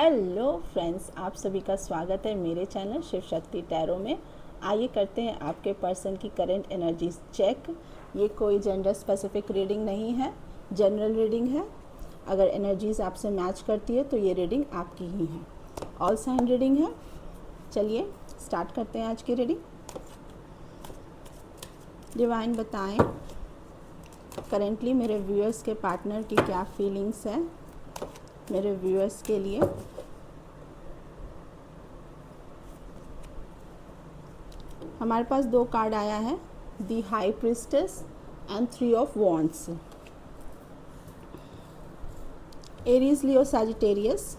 Hello friends, आप सभी का स्वागत है मेरे चैनल शिव शक्ति टैरो में। आइए करते हैं आपके पर्सन की करंट एनर्जीज चेक। ये कोई जेंडर स्पेसिफिक रीडिंग नहीं है, जनरल रीडिंग है। अगर एनर्जीज आपसे मैच करती है तो ये रीडिंग आपकी ही है। ऑल साइन रीडिंग है। चलिए स्टार्ट करते हैं आज की रीडिंग। डिवाइन बताएं करेंटली मेरे व्यूअर्स के पार्टनर की क्या फीलिंग्स है मेरे व्यूअर्स के लिए। हमारे पास दो कार्ड आया है, the high priestess and 3 of wands. Aries, Leo, Sagittarius.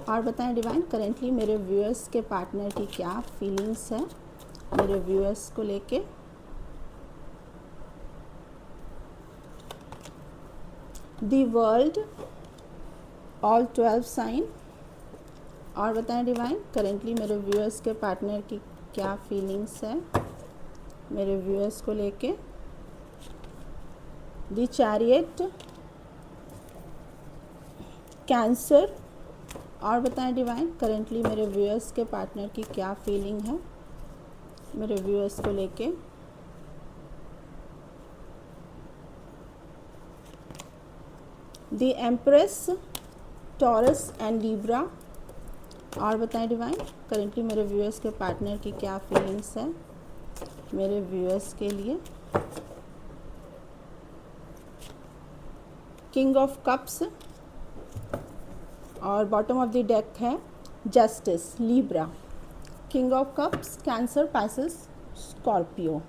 और बताएं डिवाइन करेंटली मेरे व्यूअर्स के पार्टनर की क्या फीलिंग्स है मेरे व्यूअर्स को लेके। The world, all 12 sign. और बताएं डिवाइन करेंटली मेरे व्यूअर्स के पार्टनर की क्या फीलिंग्स है मेरे व्यूअर्स को लेके। The chariot, cancer. और बताएं डिवाइन करेंटली मेरे व्यूअर्स के पार्टनर की क्या फीलिंग है मेरे व्यूअर्स को लेके। The empress, taurus and Libra. और बताएं डिवाइन करेंटली मेरे व्यूअर्स के पार्टनर की क्या फीलिंग्स है मेरे व्यूअर्स के लिए। किंग ऑफ कप्स और बॉटम ऑफ द डेक है justice, Libra. King of cups, cancer, Pisces, Scorpio.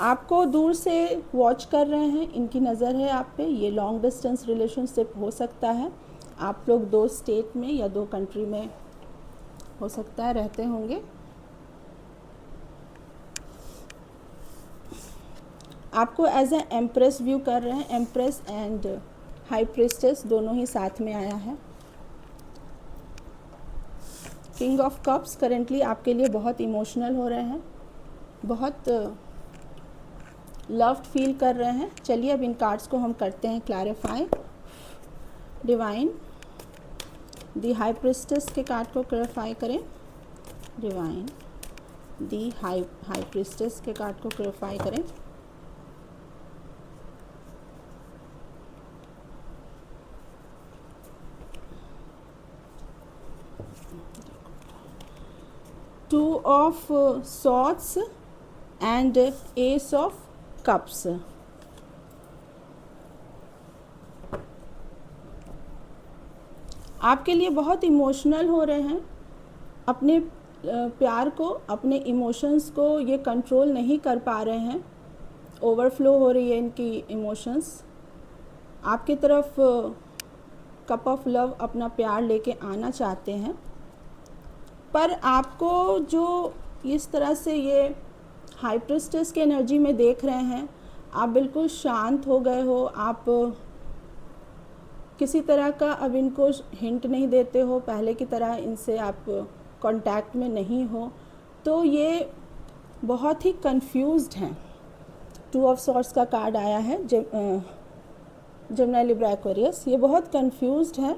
आपको दूर से वॉच कर रहे हैं, इनकी नज़र है आप पे। ये लॉन्ग डिस्टेंस रिलेशनशिप हो सकता है। आप लोग दो स्टेट में या दो कंट्री में हो सकता है रहते होंगे। आपको एज ए एम्प्रेस व्यू कर रहे हैं। एम्प्रेस एंड हाई प्रिस्टेस दोनों ही साथ में आया है। किंग ऑफ कप्स करेंटली आपके लिए बहुत इमोशनल हो रहे हैं, बहुत लव्ड फील कर रहे हैं। चलिए अब इन कार्ड्स को हम करते हैं क्लैरिफाई। डिवाइन दी हाई प्रिस्टेस के कार्ड को क्लैरिफाई करें। डिवाइन दी हाई प्रिस्टेस के कार्ड को क्लैरिफाई करें। Two of swords and S of cups. आपके लिए बहुत इमोशनल हो रहे हैं। अपने प्यार को, अपने इमोशंस को ये कंट्रोल नहीं कर पा रहे हैं। ओवरफ्लो हो रही है इनकी इमोशंस। आपकी तरफ कप ऑफ लव, अपना प्यार लेके आना चाहते हैं, पर आपको जो इस तरह से ये हाई प्रिस्टेस के एनर्जी में देख रहे हैं, आप बिल्कुल शांत हो गए हो। आप किसी तरह का अब इनको हिंट नहीं देते हो, पहले की तरह इनसे आप कांटेक्ट में नहीं हो, तो ये बहुत ही कंफ्यूज्ड हैं। टू ऑफ सॉर्ड्स का कार्ड आया है, जेमिनी, लिब्रा, एक्वेरियस। ये बहुत कंफ्यूज्ड है।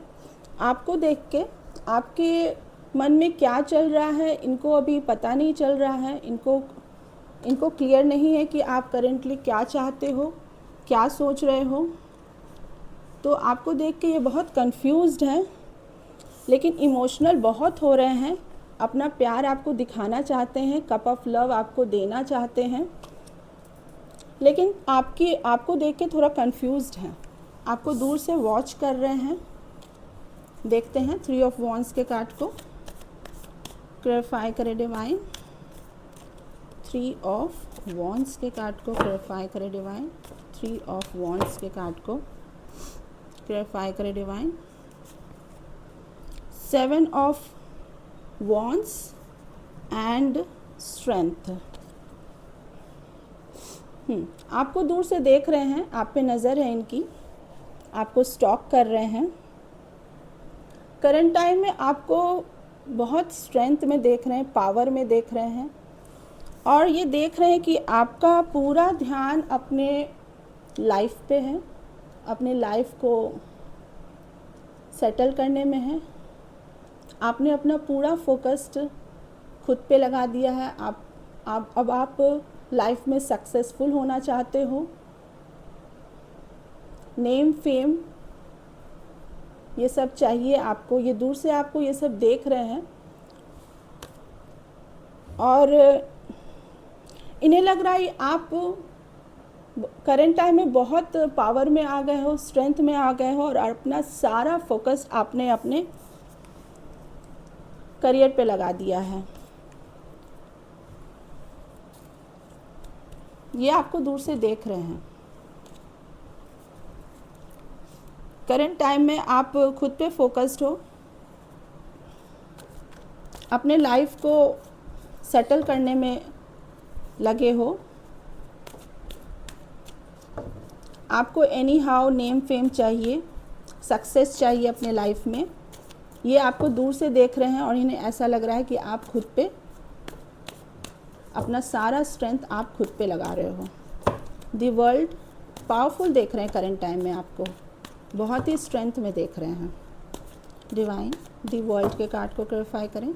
आपको देख के आपके मन में क्या चल रहा है इनको अभी पता नहीं चल रहा है। इनको क्लियर नहीं है कि आप करेंटली क्या चाहते हो, क्या सोच रहे हो। तो आपको देख के ये बहुत कंफ्यूज्ड हैं, लेकिन इमोशनल बहुत हो रहे हैं। अपना प्यार आपको दिखाना चाहते हैं, कप ऑफ लव आपको देना चाहते हैं, लेकिन आपको देख के थोड़ा कंफ्यूज्ड हैं। आपको दूर से वॉच कर रहे हैं। देखते हैं 3 ऑफ वॉन्ड्स के कार्ड को क्लैरिफाई करें डिवाइन। 3 ऑफ वॉन्ड्स के कार्ड को क्लैरिफाई करें डिवाइन। 3 ऑफ वॉन्ड्स के कार्ड को क्लैरिफाई करें divine. 7 of wands and strength. आपको दूर से देख रहे हैं, आप पे नज़र है इनकी, आपको स्टॉक कर रहे हैं। करंट टाइम में आपको बहुत स्ट्रेंथ में देख रहे हैं, पावर में देख रहे हैं, और ये देख रहे हैं कि आपका पूरा ध्यान अपने लाइफ पे है। अपने लाइफ को सेटल करने में है। आपने अपना पूरा फोकस्ड खुद पे लगा दिया है। अब आप लाइफ में सक्सेसफुल होना चाहते हो। नेम, फेम, ये सब चाहिए आपको। ये दूर से आपको ये सब देख रहे हैं और इन्हें लग रहा है आप करंट टाइम में बहुत पावर में आ गए हो, स्ट्रेंथ में आ गए हो और अपना सारा फोकस आपने अपने करियर पे लगा दिया है। ये आपको दूर से देख रहे हैं। करंट टाइम में आप खुद पे फोकस्ड हो, अपने लाइफ को सेटल करने में लगे हो। आपको एनी हाउ नेम, फेम चाहिए, सक्सेस चाहिए अपने लाइफ में। ये आपको दूर से देख रहे हैं और इन्हें ऐसा लग रहा है कि आप खुद पे अपना सारा स्ट्रेंथ आप खुद पे लगा रहे हो। दी वर्ल्ड पावरफुल देख रहे हैं करंट टाइम में, आपको बहुत ही स्ट्रेंथ में देख रहे हैं। डिवाइन दी वर्ल्ड के कार्ड को क्लैरिफाई करें।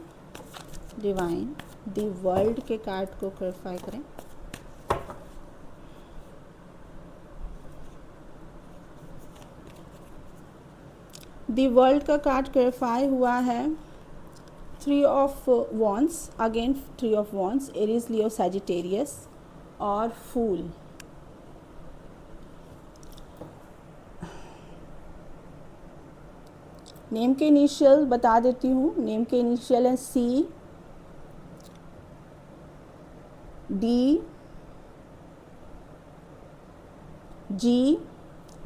डिवाइन दी वर्ल्ड के कार्ड को क्लैरिफाई करें। दी वर्ल्ड का कार्ड क्लैरिफाई हुआ है 3 of wands, again 3 of wands, Aries, Leo, Sagittarius और फूल। नेम के इनिशियल बता देती हूँ। नेम के इनिशियल हैं C, D, G,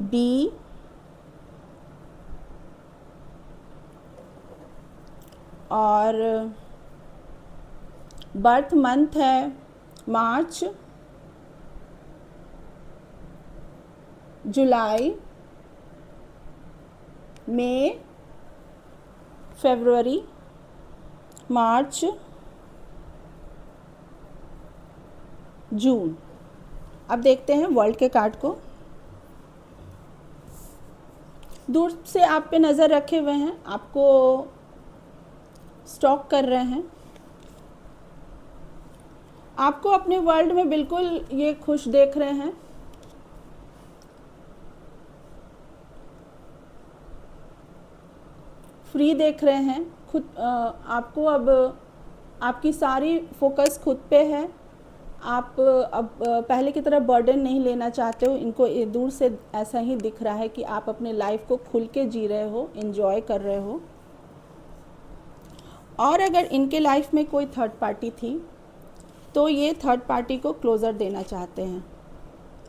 B, और बर्थ मंथ है मार्च, जुलाई, मई, फरवरी, मार्च, जून। अब देखते हैं वर्ल्ड के कार्ड को। दूर से आप पे नज़र रखे हुए हैं, आपको स्टॉक कर रहे हैं। आपको अपने वर्ल्ड में बिल्कुल ये खुश देख रहे हैं। फ्री देख रहे हैं। खुद आपको अब आपकी सारी फोकस खुद पे है। आप अब पहले की तरह बर्डन नहीं लेना चाहते हो। इनको दूर से ऐसा ही दिख रहा है कि आप अपने लाइफ को खुल के जी रहे हो, एंजॉय कर रहे हो। और अगर इनके लाइफ में कोई थर्ड पार्टी थी तो ये थर्ड पार्टी को क्लोज़र देना चाहते हैं।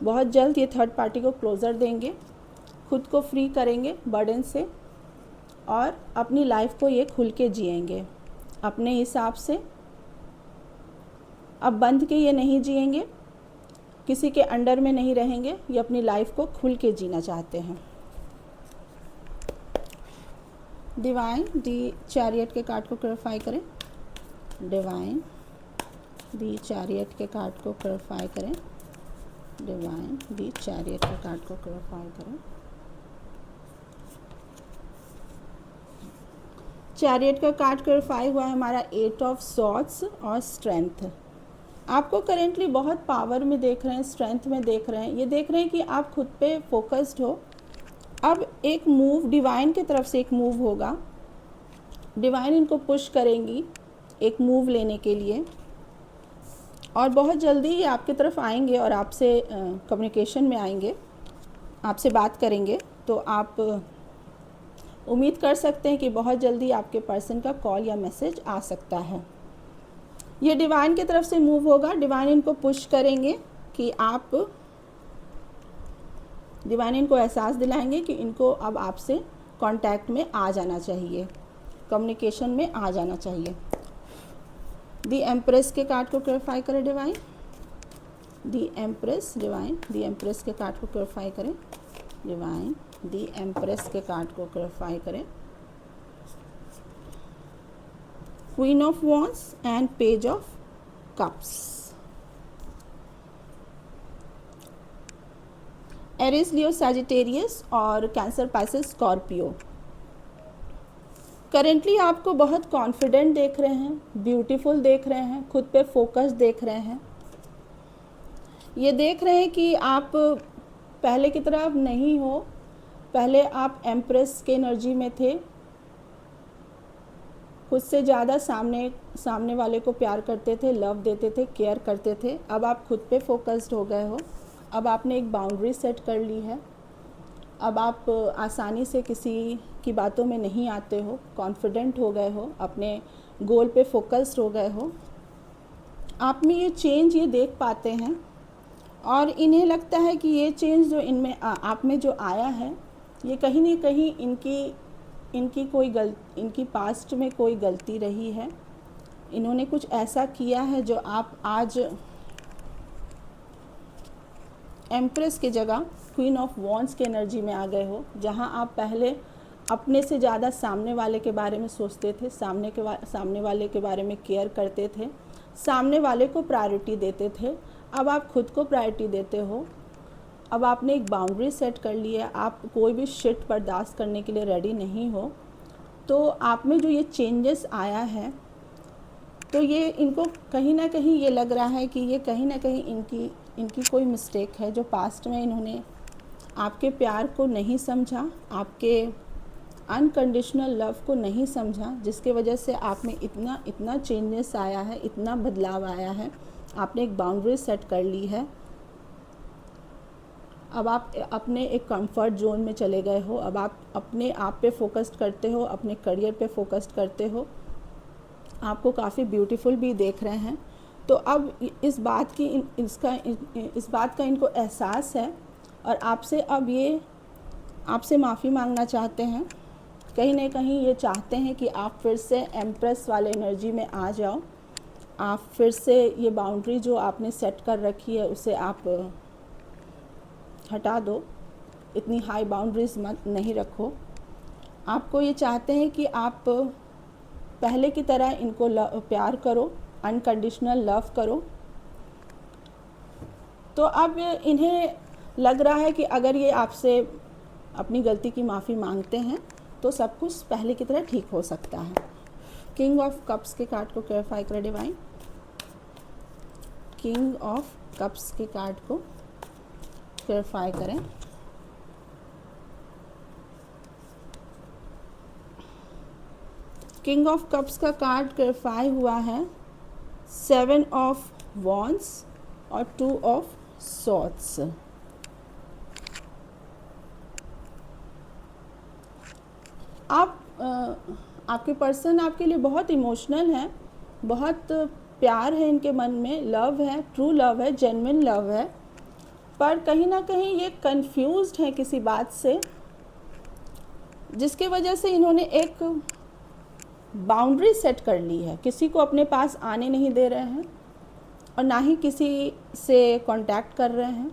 बहुत जल्द ये थर्ड पार्टी को क्लोज़र देंगे, खुद को फ्री करेंगे बर्डन से और अपनी लाइफ को ये खुल के जिएंगे अपने हिसाब से। अब बंध के ये नहीं जिएंगे, किसी के अंडर में नहीं रहेंगे। ये अपनी लाइफ को खुल के जीना चाहते हैं। डिवाइन दी चैरियट के कार्ड को क्लैरिफाई करें। डिवाइन दी चैरियट के कार्ड को क्लैरिफाई करें। डिवाइन दी चैरियट के कार्ड को क्लैरिफाई करें। चैरियट का कार्ड क्लैरिफाई हुआ है हमारा 8 ऑफ सॉर्ड्स और स्ट्रेंथ। आपको करेंटली बहुत पावर में देख रहे हैं, स्ट्रेंथ में देख रहे हैं। ये देख रहे हैं कि आप खुद पे फोकस्ड हो। अब एक मूव डिवाइन की तरफ से एक मूव होगा। डिवाइन इनको पुश करेंगी एक मूव लेने के लिए और बहुत जल्दी ये आपकी तरफ आएंगे और आपसे कम्युनिकेशन में आएंगे, आपसे बात करेंगे। तो आप उम्मीद कर सकते हैं कि बहुत जल्दी आपके पर्सन का कॉल या मैसेज आ सकता है। ये डिवाइन की तरफ से मूव होगा। डिवाइन इनको पुश करेंगे कि आप, डिवाइन इनको एहसास दिलाएंगे कि इनको अब आपसे कांटेक्ट में आ जाना चाहिए, कम्युनिकेशन में आ जाना चाहिए। दी एम्प्रेस के कार्ड को क्लैरिफाई करें divine. The empress, divine the empress के कार्ड को क्लैरिफाई करें। डिवाइन दी एम्प्रेस के कार्ड को क्लैरिफाई करें। Queen of wands and page of cups. Aries, Leo, Sagittarius और कैंसर, पाइसेस, स्कॉर्पियो। करेंटली आपको बहुत कॉन्फिडेंट देख रहे हैं, ब्यूटीफुल देख रहे हैं, खुद पे फोकस देख रहे हैं। ये देख रहे हैं कि आप पहले की तरह अब नहीं हो। पहले आप एम्प्रेस के एनर्जी में थे, खुद से ज़्यादा सामने वाले को प्यार करते थे, लव देते थे, केयर करते थे। अब आप खुद पे फोकस्ड हो गए हो। अब आपने एक बाउंड्री सेट कर ली है। अब आप आसानी से किसी की बातों में नहीं आते हो, कॉन्फिडेंट हो गए हो, अपने गोल पे फोकस्ड हो गए हो। आप में ये चेंज ये देख पाते हैं और इन्हें लगता है कि ये चेंज जो इनमें आप में जो आया है, ये कहीं ना कहीं इनकी पास्ट में कोई गलती रही है। इन्होंने कुछ ऐसा किया है जो आप आज एम्प्रेस की जगह क्वीन ऑफ वॉन्ड्स के एनर्जी में आ गए हो, जहां आप पहले अपने से ज़्यादा सामने वाले के बारे में सोचते थे, सामने वाले के बारे में केयर करते थे, सामने वाले को प्रायोरिटी देते थे। अब आप खुद को प्रायोरिटी देते हो। अब आपने एक बाउंड्री सेट कर ली है। आप कोई भी शिट बर्दाश्त करने के लिए रेडी नहीं हो। तो आप में जो ये चेंजेस आया है, तो ये इनको कहीं ना कहीं ये लग रहा है कि ये कहीं ना कहीं इनकी कोई मिस्टेक है, जो पास्ट में इन्होंने आपके प्यार को नहीं समझा, आपके अनकंडीशनल लव को नहीं समझा, जिसके वजह से आप में इतना चेंजेस आया है, इतना बदलाव आया है। आपने एक बाउंड्री सेट कर ली है। अब आप अपने एक कंफर्ट जोन में चले गए हो। अब आप अपने आप पे फोकस्ड करते हो, अपने करियर पे फोकस्ड करते हो। आपको काफ़ी ब्यूटीफुल भी देख रहे हैं। तो अब इस बात का इनको एहसास है और आपसे माफ़ी मांगना चाहते हैं। कहीं ना कहीं ये चाहते हैं कि आप फिर से एम्प्रेस वाले एनर्जी में आ जाओ। आप फिर से ये बाउंड्री जो आपने सेट कर रखी है उसे आप हटा दो। इतनी हाई बाउंड्रीज मत नहीं रखो। आपको ये चाहते हैं कि आप पहले की तरह इनको प्यार करो, अनकंडीशनल लव करो। तो अब इन्हें लग रहा है कि अगर ये आपसे अपनी गलती की माफ़ी मांगते हैं तो सब कुछ पहले की तरह ठीक हो सकता है। किंग ऑफ कप्स के कार्ड को क्लैरिफाई करें डिवाइन। किंग ऑफ कप्स के कार्ड को क्लैरिफाई करें। किंग ऑफ कप्स का कार्ड क्लैरिफाई हुआ है 7 ऑफ वॉन्ड्स और 2 ऑफ सॉर्ड्स। आपके पर्सन आपके लिए बहुत इमोशनल है, बहुत प्यार है इनके मन में, लव है, ट्रू लव है, जेन्युइन लव है। पर कहीं ना कहीं ये कंफ्यूज्ड है किसी बात से, जिसके वजह से इन्होंने एक बाउंड्री सेट कर ली है। किसी को अपने पास आने नहीं दे रहे हैं और ना ही किसी से कांटेक्ट कर रहे हैं।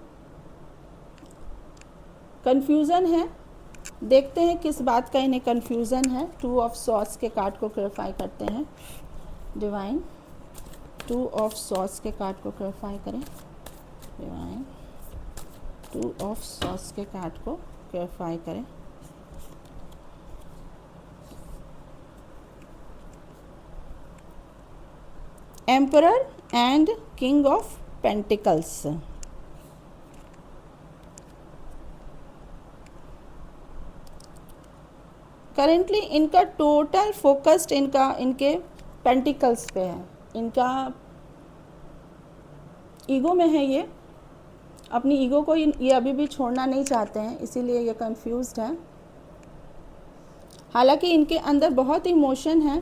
कन्फ्यूज़न है। देखते हैं किस बात का इन्हें कन्फ्यूज़न है। 2 ऑफ सॉर्ड्स के कार्ड को क्लैरिफाई करते हैं डिवाइन। 2 ऑफ सॉर्ड्स के कार्ड को क्लैरिफाई करें डिवाइन। 2 ऑफ सॉर्ड्स के कार्ड को क्लैरिफाई करें। Emperor and king of pentacles. Currently इनका टोटल फोकस्ड इनके पेंटिकल्स पे है। इनका ईगो में है। ये अपनी ईगो को ये अभी भी छोड़ना नहीं चाहते हैं, इसीलिए ये कंफ्यूज्ड है। हालांकि इनके अंदर बहुत इमोशन है,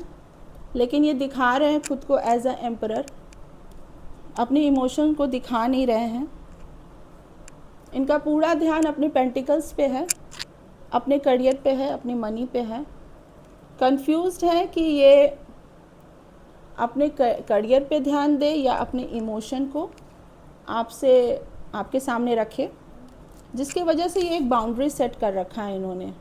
लेकिन ये दिखा रहे हैं खुद को एज अ एम्परर। अपनी इमोशन को दिखा नहीं रहे हैं। इनका पूरा ध्यान अपने पेंटिकल्स पे है, अपने करियर पे है, अपनी मनी पे है। कंफ्यूज्ड है कि ये अपने करियर पे ध्यान दे या अपने इमोशन को आपके सामने रखे, जिसकी वजह से ये एक बाउंड्री सेट कर रखा है इन्होंने।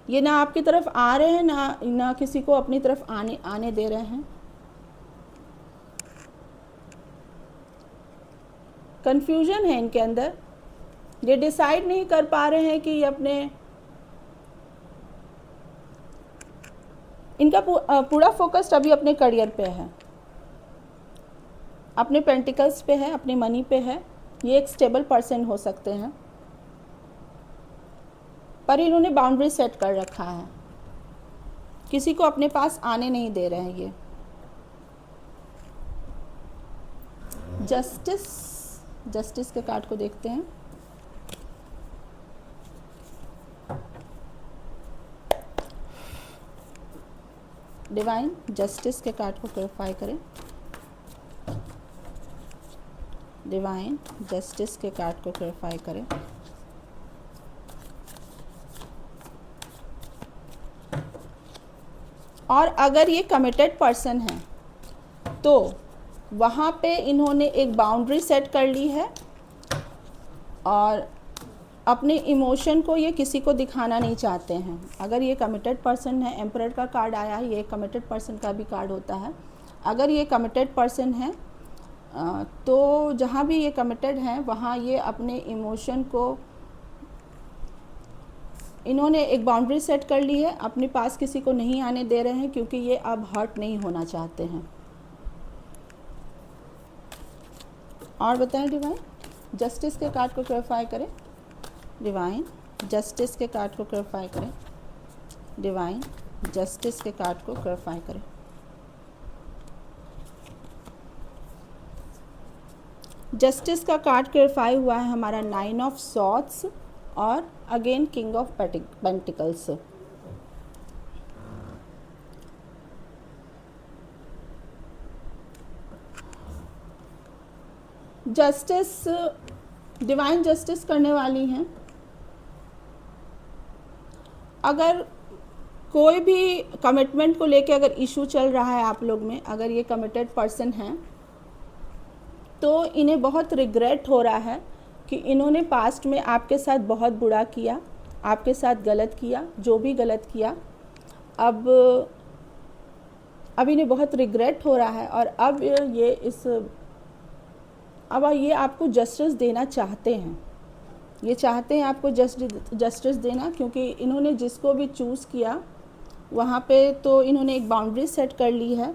ये ना आपकी तरफ आ रहे हैं, ना किसी को अपनी तरफ आने दे रहे हैं। कंफ्यूजन है इनके अंदर। ये डिसाइड नहीं कर पा रहे हैं कि ये अपने इनका पूरा फोकस अभी अपने करियर पे है, अपने पेंटिकल्स पे है, अपने मनी पे है। ये एक स्टेबल पर्सन हो सकते हैं, पर इन्होंने बाउंड्री सेट कर रखा है, किसी को अपने पास आने नहीं दे रहे हैं ये। जस्टिस के कार्ड को देखते हैं। डिवाइन जस्टिस के कार्ड को क्लैरिफाई करें। डिवाइन जस्टिस के कार्ड को क्लैरिफाई करें। और अगर ये कमिटेड पर्सन है तो वहाँ पे इन्होंने एक बाउंड्री सेट कर ली है और अपने इमोशन को ये किसी को दिखाना नहीं चाहते हैं। अगर ये कमिटेड पर्सन है, एम्परर का कार्ड आया है, ये कमिटेड पर्सन का भी कार्ड होता है। अगर ये कमिटेड पर्सन है तो जहाँ भी ये कमिटेड है वहाँ ये अपने इमोशन को, इन्होंने एक बाउंड्री सेट कर ली है, अपने पास किसी को नहीं आने दे रहे हैं क्योंकि ये अब हर्ट नहीं होना चाहते हैं। और बताएं डिवाइन जस्टिस के कार्ड को क्लैरिफाई करें। डिवाइन जस्टिस के कार्ड को क्लैरिफाई करें। डिवाइन जस्टिस के कार्ड को क्लैरिफाई करें। जस्टिस का कार्ड क्लैरिफाई हुआ है हमारा 9 ऑफ सॉर्ड्स और again king of pentacles. Justice, divine justice करने वाली हैं। अगर कोई भी कमिटमेंट को लेके अगर इशू चल रहा है आप लोग में, अगर ये कमिटेड पर्सन हैं तो इन्हें बहुत रिग्रेट हो रहा है कि इन्होंने पास्ट में आपके साथ बहुत बुरा किया, आपके साथ गलत किया, जो भी गलत किया अब इन्हें बहुत रिग्रेट हो रहा है और अब ये आपको जस्टिस देना चाहते हैं। ये चाहते हैं आपको जस्टिस देना क्योंकि इन्होंने जिसको भी चूज़ किया वहाँ पे तो इन्होंने एक बाउंड्री सेट कर ली है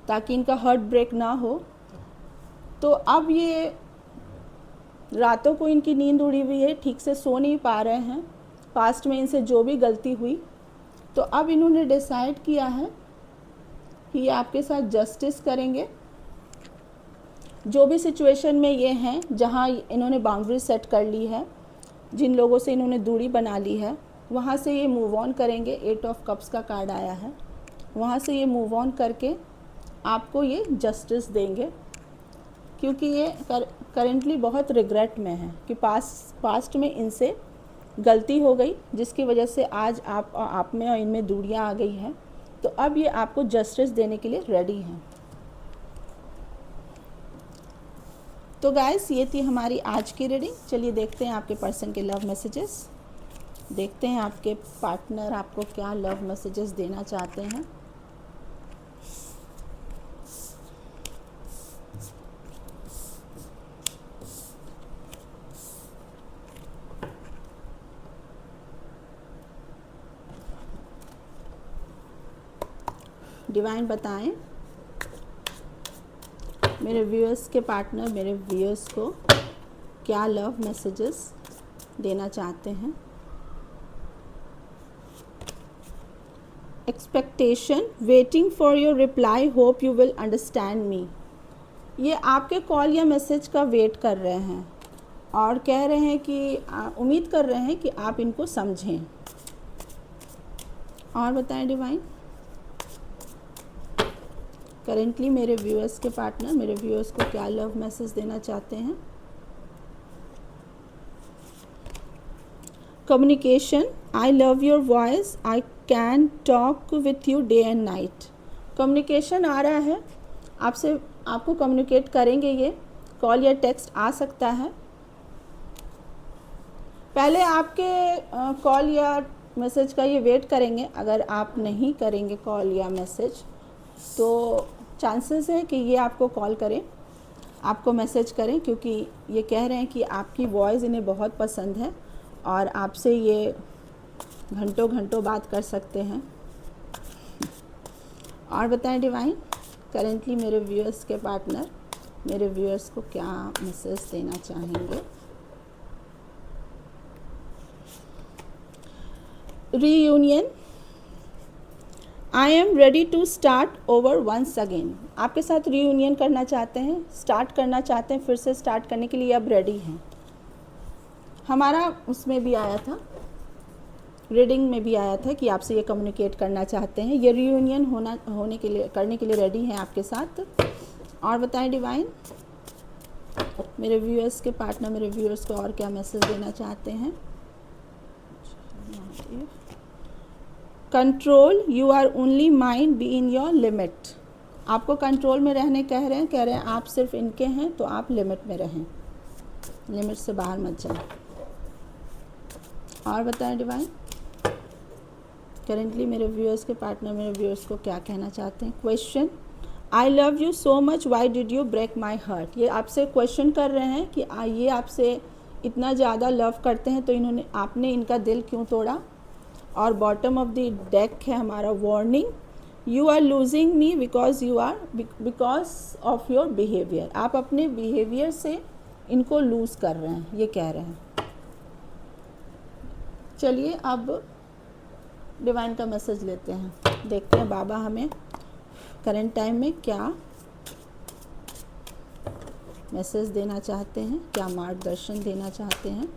ताकि इनका हार्ट ब्रेक ना हो। तो अब ये रातों को इनकी नींद उड़ी हुई है, ठीक से सो नहीं पा रहे हैं, पास्ट में इनसे जो भी गलती हुई। तो अब इन्होंने डिसाइड किया है कि ये आपके साथ जस्टिस करेंगे। जो भी सिचुएशन में ये हैं जहाँ इन्होंने बाउंड्री सेट कर ली है, जिन लोगों से इन्होंने दूरी बना ली है, वहाँ से ये मूव ऑन करेंगे। 8 ऑफ कप्स का कार्ड आया है, वहाँ से ये मूव ऑन करके आपको ये जस्टिस देंगे क्योंकि ये करेंटली बहुत रिग्रेट में है कि पास्ट में इनसे गलती हो गई जिसकी वजह से आज आप में और इनमें दूरियां आ गई हैं। तो अब ये आपको जस्टिस देने के लिए रेडी हैं। तो गाइस ये थी हमारी आज की रीडिंग। चलिए देखते हैं आपके पर्सन के लव मैसेजेस, देखते हैं आपके पार्टनर आपको क्या लव मैसेजेस देना चाहते हैं। डिवाइन बताएं मेरे व्यूअर्स के पार्टनर मेरे व्यूअर्स को क्या लव मैसेजेस देना चाहते हैं। Expectation, waiting for your reply, hope you will understand me. ये आपके कॉल या मैसेज का वेट कर रहे हैं और कह रहे हैं कि उम्मीद कर रहे हैं कि आप इनको समझें। और बताएं डिवाइन करेंटली मेरे व्यूअर्स के पार्टनर मेरे व्यूअर्स को क्या लव मैसेज देना चाहते हैं। Communication, I love your voice, I can talk with you day and night. Communication आ रहा है आपसे, आपको कम्युनिकेट करेंगे, ये कॉल या टेक्स्ट आ सकता है। पहले आपके कॉल या मैसेज का ये वेट करेंगे। अगर आप नहीं करेंगे कॉल या मैसेज तो चांसेस है कि ये आपको कॉल करें, आपको मैसेज करें, क्योंकि ये कह रहे हैं कि आपकी वॉइस इन्हें बहुत पसंद है और आपसे ये घंटों घंटों बात कर सकते हैं। और बताएं डिवाइन, करेंटली मेरे व्यूअर्स के पार्टनर मेरे व्यूअर्स को क्या मैसेज देना चाहेंगे। Reunion, I am ready to start over once again. आपके साथ रीयूनियन करना चाहते हैं, स्टार्ट करना चाहते हैं, फिर से स्टार्ट करने के लिए अब रेडी हैं। हमारा उसमें भी आया था, रीडिंग में भी आया था कि आपसे ये कम्युनिकेट करना चाहते हैं, ये रीयूनियन होने के लिए करने के लिए रेडी हैं आपके साथ। और बताएं डिवाइन, मेरे व्यूअर्स के पार्टनर मेरे व्यूअर्स को और क्या मैसेज देना चाहते हैं। Control, you are only mind, be in your limit. आपको कंट्रोल में रहने कह रहे हैं आप सिर्फ इनके हैं, तो आप लिमिट में रहें, लिमिट से बाहर मत जाएं। और बताएं डिवाइन, करेंटली मेरे व्यूअर्स के पार्टनर मेरे व्यूअर्स को क्या कहना चाहते हैं। Question, I love you so much, why did you break my heart. ये आपसे क्वेश्चन कर रहे हैं कि ये आपसे इतना ज़्यादा लव करते हैं तो आपने इनका दिल क्यों तोड़ा। और बॉटम ऑफ द डेक है हमारा warning, you are losing me because of your behaviour. आप अपने बिहेवियर से इनको लूज़ कर रहे हैं, ये कह रहे हैं। चलिए अब डिवाइन का मैसेज लेते हैं, देखते हैं बाबा हमें करंट टाइम में क्या मैसेज देना चाहते हैं, क्या मार्गदर्शन देना चाहते हैं।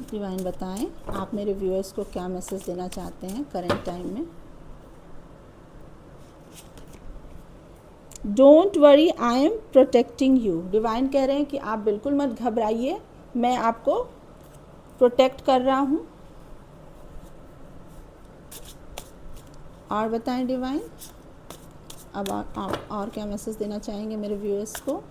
डिवाइन बताएं, आप मेरे व्यूअर्स को क्या मैसेज देना चाहते हैं करंट टाइम में। Don't worry, I am protecting you. Divine कह रहे हैं कि आप बिल्कुल मत घबराइए, मैं आपको प्रोटेक्ट कर रहा हूँ। और बताएं डिवाइन, अब और क्या मैसेज देना चाहेंगे मेरे व्यूअर्स को।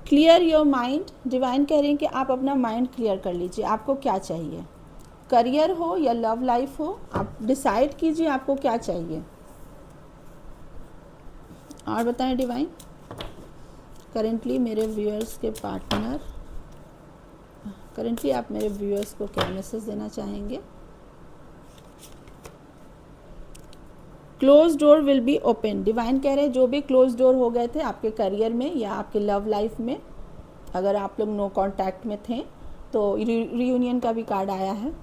Clear your mind. डिवाइन कह रहे हैं कि आप अपना माइंड क्लियर कर लीजिए, आपको क्या चाहिए, करियर हो या लव लाइफ हो, आप डिसाइड कीजिए आपको क्या चाहिए। और बताएं डिवाइन, करेंटली मेरे व्यूअर्स के पार्टनर करेंटली आप मेरे व्यूअर्स को क्या मैसेज देना चाहेंगे। Close door will be open. Divine कह रहे हैं जो भी क्लोज डोर हो गए थे आपके करियर में या आपके लव लाइफ में, अगर आप लोग नो कांटेक्ट में थे तो रीयूनियन का भी कार्ड आया है,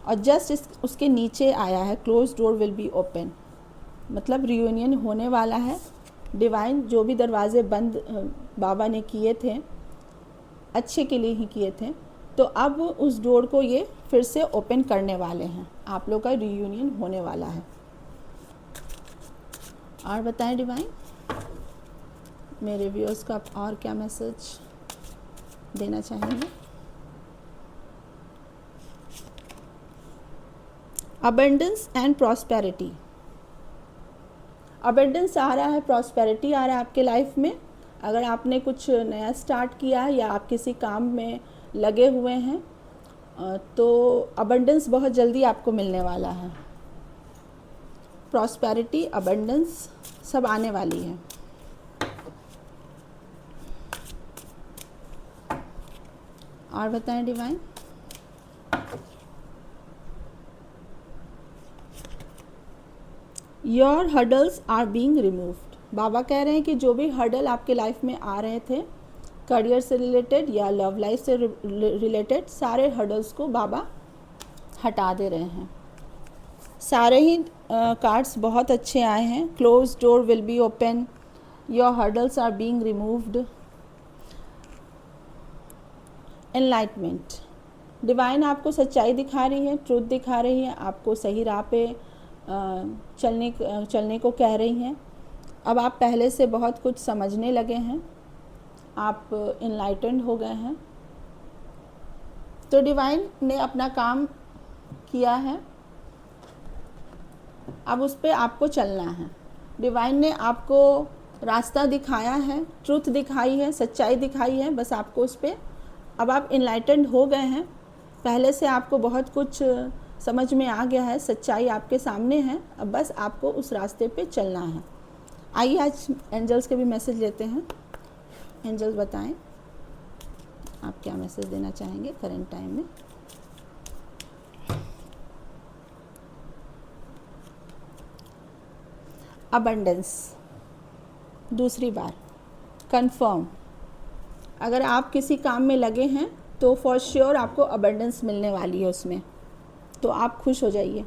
और जस्ट उसके नीचे आया है close door will be open, मतलब रीयूनियन होने वाला है। डिवाइन जो भी दरवाजे बंद बाबा ने किए थे अच्छे के लिए ही किए थे, तो अब उस डोर को ये फिर से ओपन करने वाले हैं, आप लोग का रीयूनियन होने वाला है। और बताएं डिवाइन, मेरे व्यूअर्स को आप और क्या मैसेज देना चाहेंगे। Abundance and prosperity. अबंडेंस आ रहा है, प्रॉस्पेरिटी आ रहा है आपके लाइफ में। अगर आपने कुछ नया स्टार्ट किया है या आप किसी काम में लगे हुए हैं तो अबंडेंस बहुत जल्दी आपको मिलने वाला है। प्रॉस्पेरिटी, अबंडेंस सब आने वाली है। और बताएं divine, your hurdles are being removed. बाबा कह रहे हैं कि जो भी हर्डल आपके लाइफ में आ रहे थे करियर से रिलेटेड या लव लाइफ से रिलेटेड, सारे हर्डल्स को बाबा हटा दे रहे हैं। सारे ही कार्ड्स बहुत अच्छे आए हैं। Close door will be open, your hurdles are being removed, enlightenment. Divine आपको सच्चाई दिखा रही है, ट्रूथ दिखा रही है, आपको सही राह पे चलने को कह रही हैं। अब आप पहले से बहुत कुछ समझने लगे हैं, आप इनलाइटेंड हो गए हैं। तो डिवाइन ने अपना काम किया है, अब उस पर आपको चलना है। डिवाइन ने आपको रास्ता दिखाया है, ट्रूथ दिखाई है, सच्चाई दिखाई है, बस आपको उस पर, अब आप इनलाइटेंड हो गए हैं। पहले से आपको बहुत कुछ समझ में आ गया है, सच्चाई आपके सामने है, अब बस आपको उस रास्ते पे चलना है। आइए आज एंजल्स के भी मैसेज लेते हैं। एंजल्स बताएं आप क्या मैसेज देना चाहेंगे करंट टाइम में? अबंडेंस, दूसरी बार कंफर्म। अगर आप किसी काम में लगे हैं तो फॉर श्योर आपको अबंडेंस मिलने वाली है उसमें, तो आप खुश हो जाइए,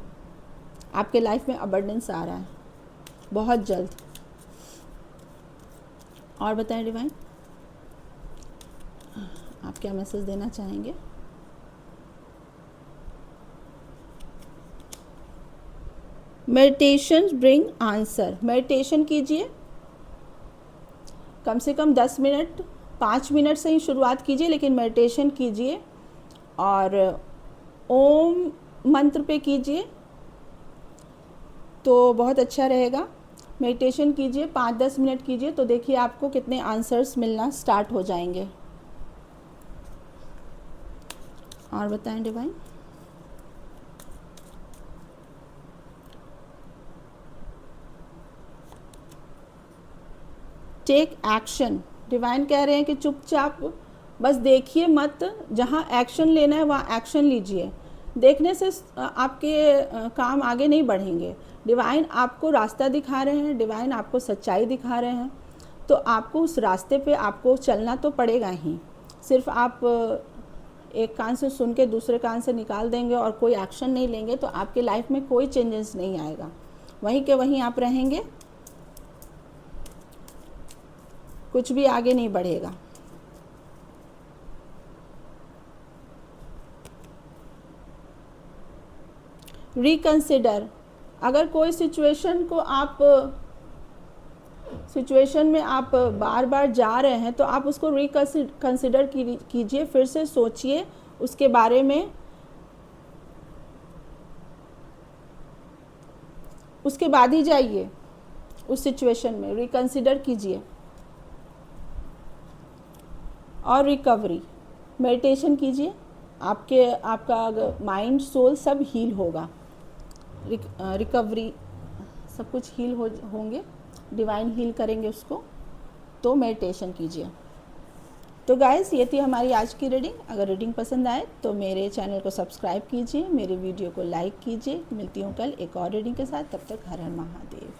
आपके लाइफ में अबंडेंस आ रहा है बहुत जल्द। और बताएं डिवाइन, आप क्या मैसेज देना चाहेंगे? Meditation bring answer. मेडिटेशन कीजिए, कम से कम 10 मिनट, 5 मिनट से ही शुरुआत कीजिए, लेकिन मेडिटेशन कीजिए और ओम मंत्र पे कीजिए तो बहुत अच्छा रहेगा। मेडिटेशन कीजिए, 5-10 मिनट कीजिए तो देखिए आपको कितने आंसर्स मिलना स्टार्ट हो जाएंगे। और बताएं डिवाइन, टेक एक्शन। डिवाइन कह रहे हैं कि चुपचाप बस देखिए मत, जहाँ एक्शन लेना है वहाँ एक्शन लीजिए। देखने से आपके काम आगे नहीं बढ़ेंगे। डिवाइन आपको रास्ता दिखा रहे हैं, डिवाइन आपको सच्चाई दिखा रहे हैं, तो आपको उस रास्ते पे आपको चलना तो पड़ेगा ही। सिर्फ आप एक कान से सुन के दूसरे कान से निकाल देंगे और कोई एक्शन नहीं लेंगे तो आपके लाइफ में कोई चेंजेस नहीं आएगा, वहीं के वहीं आप रहेंगे, कुछ भी आगे नहीं बढ़ेगा। रिकंसिडर, अगर कोई सिचुएशन में आप बार बार जा रहे हैं तो आप उसको रिकंसिडर कीजिए, फिर से सोचिए उसके बारे में, उसके बाद ही जाइए उस सिचुएशन में, रिकंसिडर कीजिए। और रिकवरी, मेडिटेशन कीजिए, आपका माइंड सोल सब हील होगा, रिकवरी सब कुछ हील होंगे, डिवाइन हील करेंगे उसको, तो मेडिटेशन कीजिए। तो गाइस, ये थी हमारी आज की रीडिंग। अगर रीडिंग पसंद आए तो मेरे चैनल को सब्सक्राइब कीजिए, मेरे वीडियो को लाइक कीजिए। मिलती हूँ कल एक और रीडिंग के साथ, तब तक हर हर महादेव।